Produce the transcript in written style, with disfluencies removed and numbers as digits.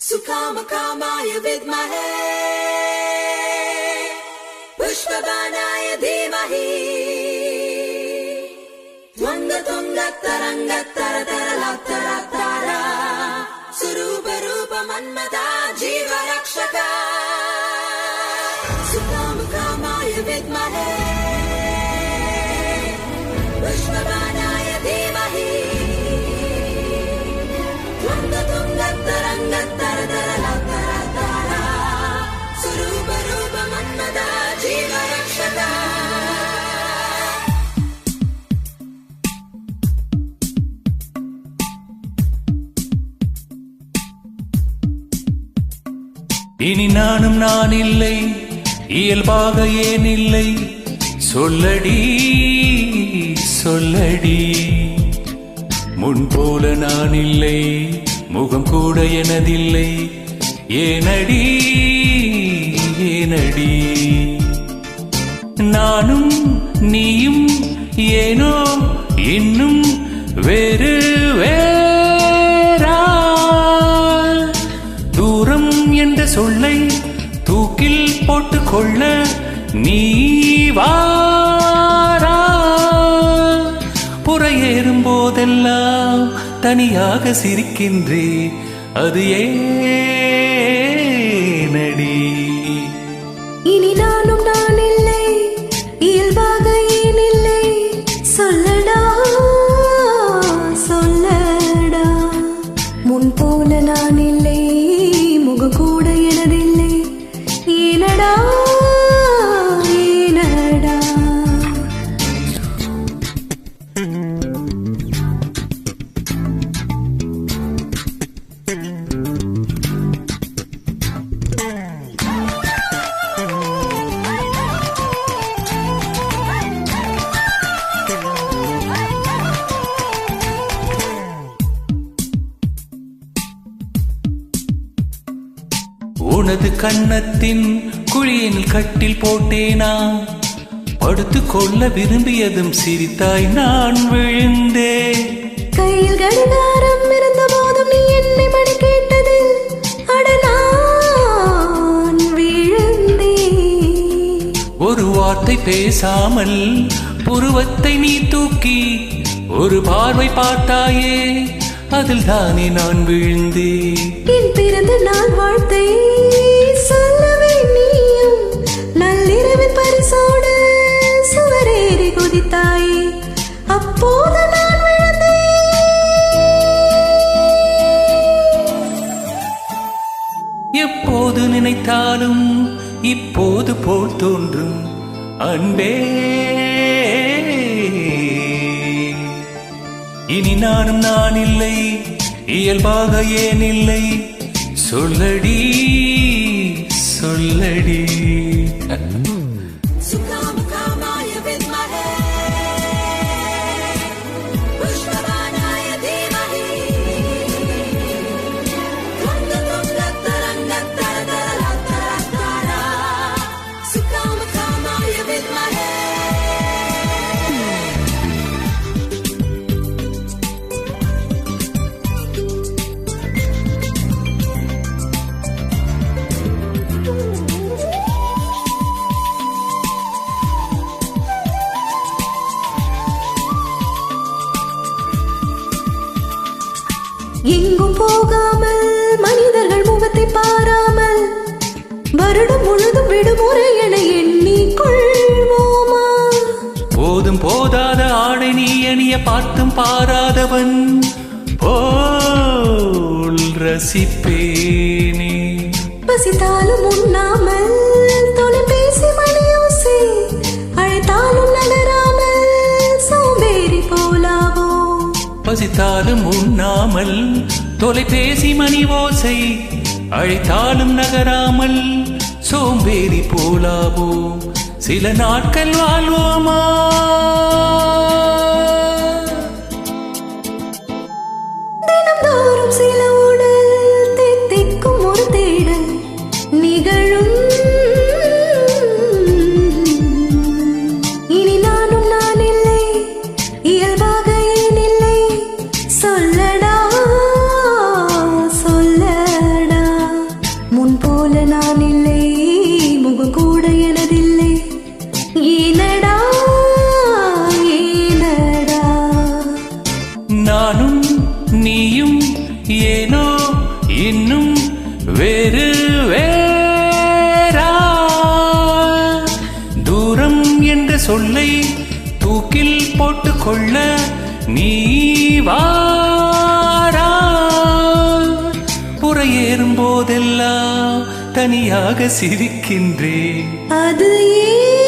सुकामकामाय विद्महे पुष्पबाणाय धीमहि द्वन्द्वतुङ्गतरङ्गतरतरलतरतरा सुरूपरूप मन्मथा जीवरक्षका सुकामकामाय विद्महे पुष्पबाणाय धीमहि द्वन्द्वतुङ्गतरङ्गतरतरलतरतरा सुरूपरूप मन्मथा जीवरक्षका இனி நானும் நான் இல்லை, இயல்பாக ஏன் இல்லை, சொல்லடி சொல்லடி. முன்போல நான் இல்லை, முகம் கூட எனதில்லை, ஏனடி ஏனடி. நானும் நீயும் ஏனோ இன்னும் வேறு வேறா. தூரம் என்ற சொல்லை தூக்கில் போட்டுக்கொள்ள நீ வாரா. புறையேறும் போதெல்லாம் தனியாக சிரிக்கின்றே, அது ஏனடி. இனி நானும் நான் இல்லை, இயல்பாக ஏன் இல்லை, சொல்லடா சொல்லடா. முன் போல நான் இல்லை, முகம் கூட எனதில்லை, ஏனடா ஏனடா. உனது கன்னத்தின் குழியில் கட்டில் போட்டேனா, படுத்துக் கொள்ள விரும்பியதும் சிரித்தாய் நான் விழுந்தே. கையில் கடிகாரம் இருந்த போதும் நீ என்னை மணி கேட்டது, அட நான் விழுந்தே. ஒரு வார்த்தை பேசாமல் புருவத்தை நீ தூக்கி ஒரு பார்வை பார்த்தாயே, அதில் தானே நான் விழுந்தே. என் பிறந்த நாள் வாழ்த்தை சொல்லவே நீயும் நள்ளிரவின் பரிசோடு சுவரேறி குதித்தாயே, அப்போது நான் விழுந்தேன். எப்போது நினைத்தாலும் இப்போது போல் தோன்றும் அன்பே. இனி நானும் நான் இல்லை, இயல்பாக ஏன் இல்லை, சொல்லடி சொல்லடி. सुकामकामाय विद्महे पुष्पबाणाय धीमहि द्वन्द्वतुङ्गतरङ्गतरतरलतरतरा सुकामकामाय विद्महे. எங்கும் போகாமல் மனிதர்கள் முகத்தை பாராமல் வருடம் முழுதும் விடுமுறை என எண்ணிக்கொள்வோமா. போதும் போதாத ஆடை நீ அணிய பார்த்தும் பாராதவன் போல் ரசிப்பேனே. பசித்தாலும் உண்ணாமல் தொலைபேசி மணியோசை அழைத்தாலும் நகராமல் சோம்பேறி போலாவோ. பசித்தாலும் உண்ணாமல் தொலைபேசி மணி ஓசை அழைத்தாலும் நகராமல் சோம்பேறி போலாவோ. சில நாட்கள் வாழ்வோமா. தினம்தோறும் சில உடல் தித்திக்கும் ஒரு தேடல் நிகழும். இனி நானும் நான் இல்லை, இயல்பாக ஏன் இல்லை, சொல்லடா சொல்லடா. நீயும் ஏனோ இன்னும் வேறு வேறா தூரம் என்ற சொல்லை தூக்கில் போட்டுக்கொள்ள நீ வாரா புறையேறும் போதெல்லாம் தனியாக சிரிக்கின்றேன் அது ஏன்